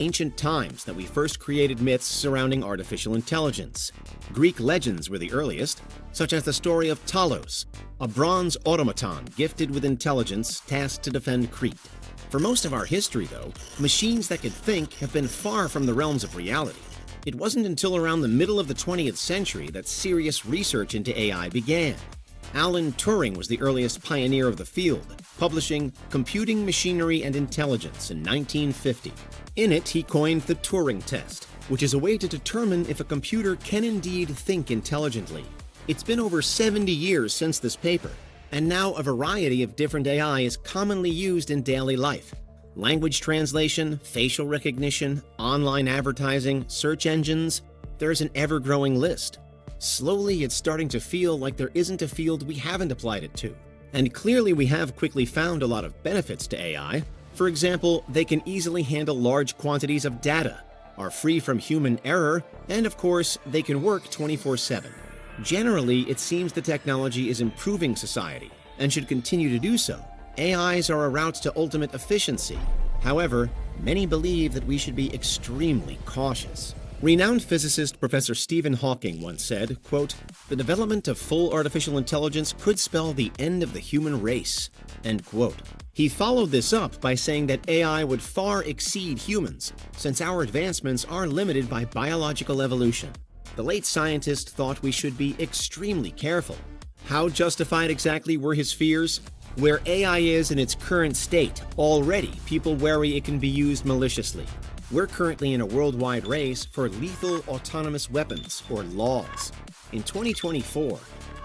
ancient times that we first created myths surrounding artificial intelligence. Greek legends were the earliest, such as the story of Talos, a bronze automaton gifted with intelligence tasked to defend Crete. For most of our history, though, machines that could think have been far from the realms of reality. It wasn't until around the middle of the 20th century that serious research into AI began. Alan Turing was the earliest pioneer of the field, publishing Computing Machinery and Intelligence in 1950. In it, he coined the Turing test, which is a way to determine if a computer can indeed think intelligently. It's been over 70 years since this paper, and now a variety of different AI is commonly used in daily life. Language translation, facial recognition, online advertising, search engines, there's an ever-growing list. Slowly, it's starting to feel like there isn't a field we haven't applied it to. And clearly we have quickly found a lot of benefits to AI. For example, they can easily handle large quantities of data, are free from human error, and of course, they can work 24/7. Generally, it seems the technology is improving society, and should continue to do so. AIs are a route to ultimate efficiency. However, many believe that we should be extremely cautious. Renowned physicist Professor Stephen Hawking once said, quote, "The development of full artificial intelligence could spell the end of the human race," end quote. He followed this up by saying that AI would far exceed humans, since our advancements are limited by biological evolution. The late scientist thought we should be extremely careful. How justified exactly were his fears? Where AI is in its current state, already people worry it can be used maliciously. We're currently in a worldwide race for lethal autonomous weapons, or LAWs. In 2024,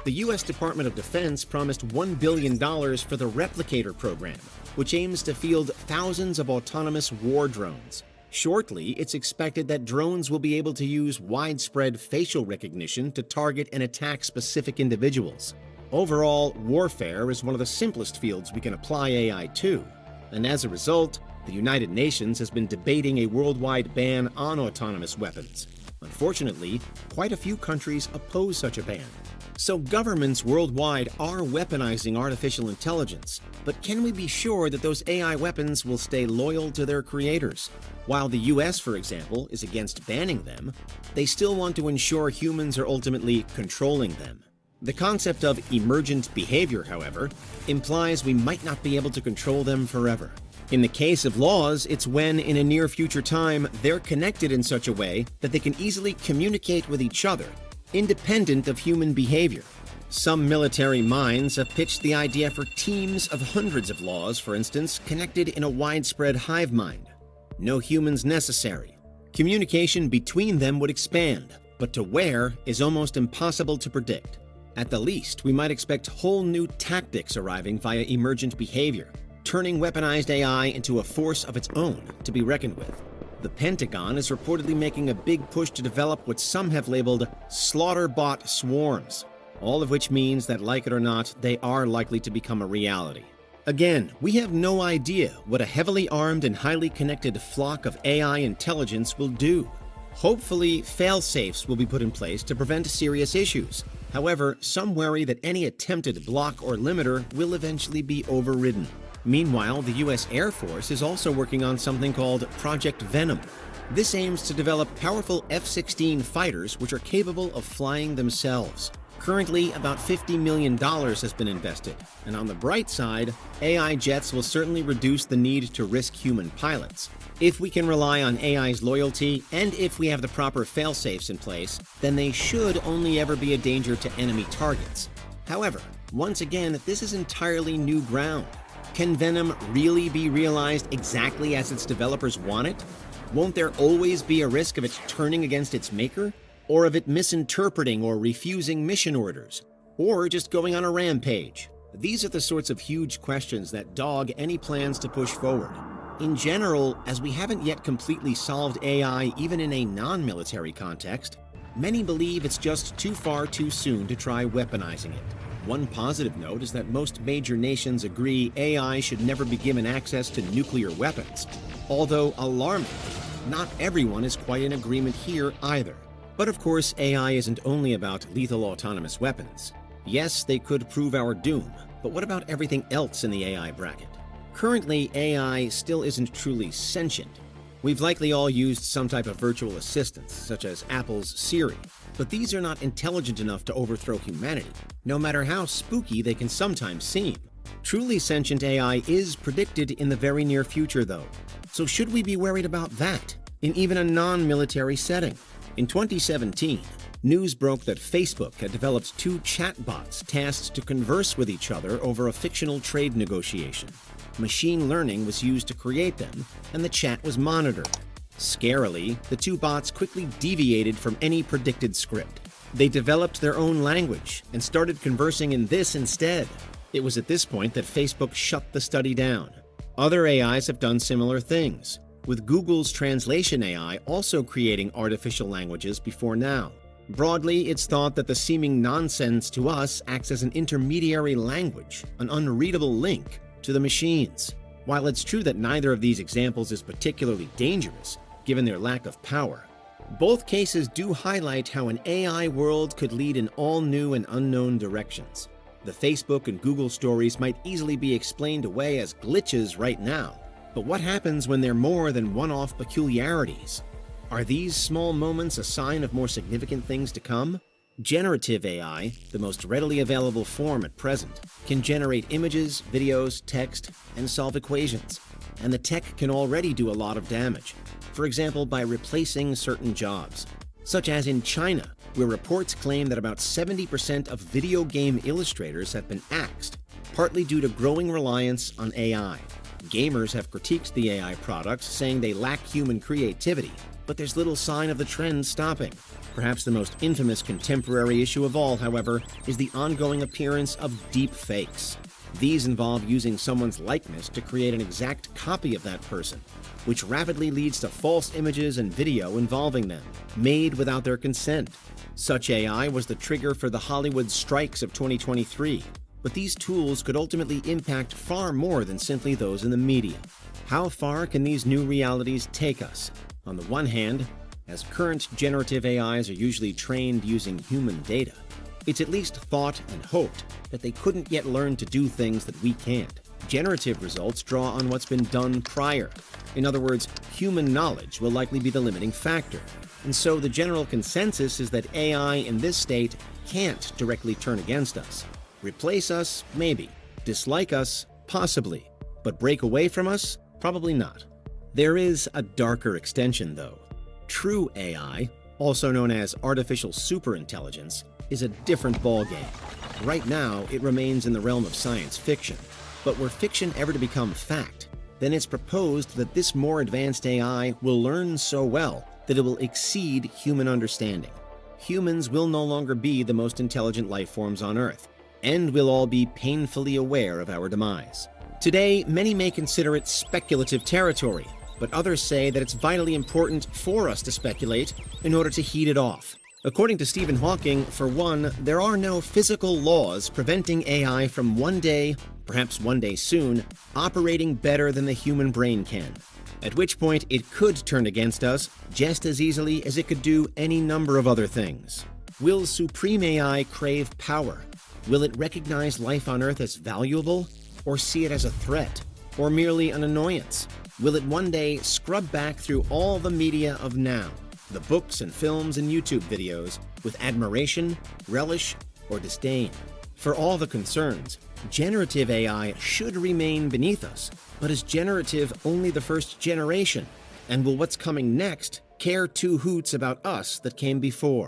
the U.S. Department of Defense promised $1 billion for the Replicator program, which aims to field thousands of autonomous war drones. Shortly, it's expected that drones will be able to use widespread facial recognition to target and attack specific individuals. Overall, warfare is one of the simplest fields we can apply AI to, and as a result, the United Nations has been debating a worldwide ban on autonomous weapons. Unfortunately, quite a few countries oppose such a ban. So governments worldwide are weaponizing artificial intelligence, but can we be sure that those AI weapons will stay loyal to their creators? While the US, for example, is against banning them, they still want to ensure humans are ultimately controlling them. The concept of emergent behavior, however, implies we might not be able to control them forever. In the case of laws, it's when, in a near future time, they're connected in such a way that they can easily communicate with each other, independent of human behavior. Some military minds have pitched the idea for teams of hundreds of laws, for instance, connected in a widespread hive mind. No humans necessary. Communication between them would expand, but to where is almost impossible to predict. At the least, we might expect whole new tactics arriving via emergent behavior, turning weaponized AI into a force of its own to be reckoned with. The Pentagon is reportedly making a big push to develop what some have labeled slaughter-bot swarms, all of which means that, like it or not, they are likely to become a reality. Again, we have no idea what a heavily armed and highly connected flock of AI intelligence will do. Hopefully, fail-safes will be put in place to prevent serious issues. However, some worry that any attempted block or limiter will eventually be overridden. Meanwhile, the U.S. Air Force is also working on something called Project Venom. This aims to develop powerful F-16 fighters which are capable of flying themselves. Currently, about $50 million has been invested, and on the bright side, AI jets will certainly reduce the need to risk human pilots. If we can rely on AI's loyalty, and if we have the proper fail-safes in place, then they should only ever be a danger to enemy targets. However, once again, this is entirely new ground. Can Venom really be realized exactly as its developers want it? Won't there always be a risk of it turning against its maker? Or of it misinterpreting or refusing mission orders? Or just going on a rampage? These are the sorts of huge questions that dog any plans to push forward. In general, as we haven't yet completely solved AI even in a non-military context, many believe it's just too far too soon to try weaponizing it. One positive note is that most major nations agree AI should never be given access to nuclear weapons. Although alarmingly, not everyone is quite in agreement here either. But of course, AI isn't only about lethal autonomous weapons. Yes, they could prove our doom, but what about everything else in the AI bracket? Currently, AI still isn't truly sentient. We've likely all used some type of virtual assistants, such as Apple's Siri, but these are not intelligent enough to overthrow humanity, no matter how spooky they can sometimes seem. Truly sentient AI is predicted in the very near future, though. So should we be worried about that, in even a non-military setting? In 2017, news broke that Facebook had developed 2 chatbots tasked to converse with each other over a fictional trade negotiation. Machine learning was used to create them, and the chat was monitored. Scarily, the 2 bots quickly deviated from any predicted script. They developed their own language and started conversing in this instead. It was at this point that Facebook shut the study down. Other AIs have done similar things, with Google's translation AI also creating artificial languages before now. Broadly, it's thought that the seeming nonsense to us acts as an intermediary language, an unreadable link to the machines. While it's true that neither of these examples is particularly dangerous, given their lack of power, both cases do highlight how an AI world could lead in all new and unknown directions. The Facebook and Google stories might easily be explained away as glitches right now, but what happens when they're more than one-off peculiarities? Are these small moments a sign of more significant things to come? Generative AI, the most readily available form at present, can generate images, videos, text, and solve equations. And the tech can already do a lot of damage. For example, by replacing certain jobs, such as in China, where reports claim that about 70% of video game illustrators have been axed, partly due to growing reliance on AI. Gamers have critiqued the AI products, saying they lack human creativity, but there's little sign of the trend stopping. Perhaps the most infamous contemporary issue of all, however, is the ongoing appearance of deep fakes. These involve using someone's likeness to create an exact copy of that person, which rapidly leads to false images and video involving them, made without their consent. Such AI was the trigger for the Hollywood strikes of 2023, but these tools could ultimately impact far more than simply those in the media. How far can these new realities take us? On the one hand, as current generative AIs are usually trained using human data, it's at least thought and hoped that they couldn't yet learn to do things that we can't. Generative results draw on what's been done prior. In other words, human knowledge will likely be the limiting factor. And so the general consensus is that AI in this state can't directly turn against us. Replace us? Maybe. Dislike us? Possibly. But break away from us? Probably not. There is a darker extension, though. True AI, also known as artificial superintelligence, is a different ballgame. Right now, it remains in the realm of science fiction. But were fiction ever to become fact, then it's proposed that this more advanced AI will learn so well that it will exceed human understanding. Humans will no longer be the most intelligent life forms on Earth, and we'll all be painfully aware of our demise. Today, many may consider it speculative territory, but others say that it's vitally important for us to speculate in order to head it off. According to Stephen Hawking, for one, there are no physical laws preventing AI from one day, perhaps one day soon, operating better than the human brain can. At which point it could turn against us just as easily as it could do any number of other things. Will supreme AI crave power? Will it recognize life on Earth as valuable, or see it as a threat, or merely an annoyance? Will it one day scrub back through all the media of now, the books and films and YouTube videos, with admiration, relish, or disdain? For all the concerns, generative AI should remain beneath us, but is generative only the first generation? And will what's coming next care 2 hoots about us that came before?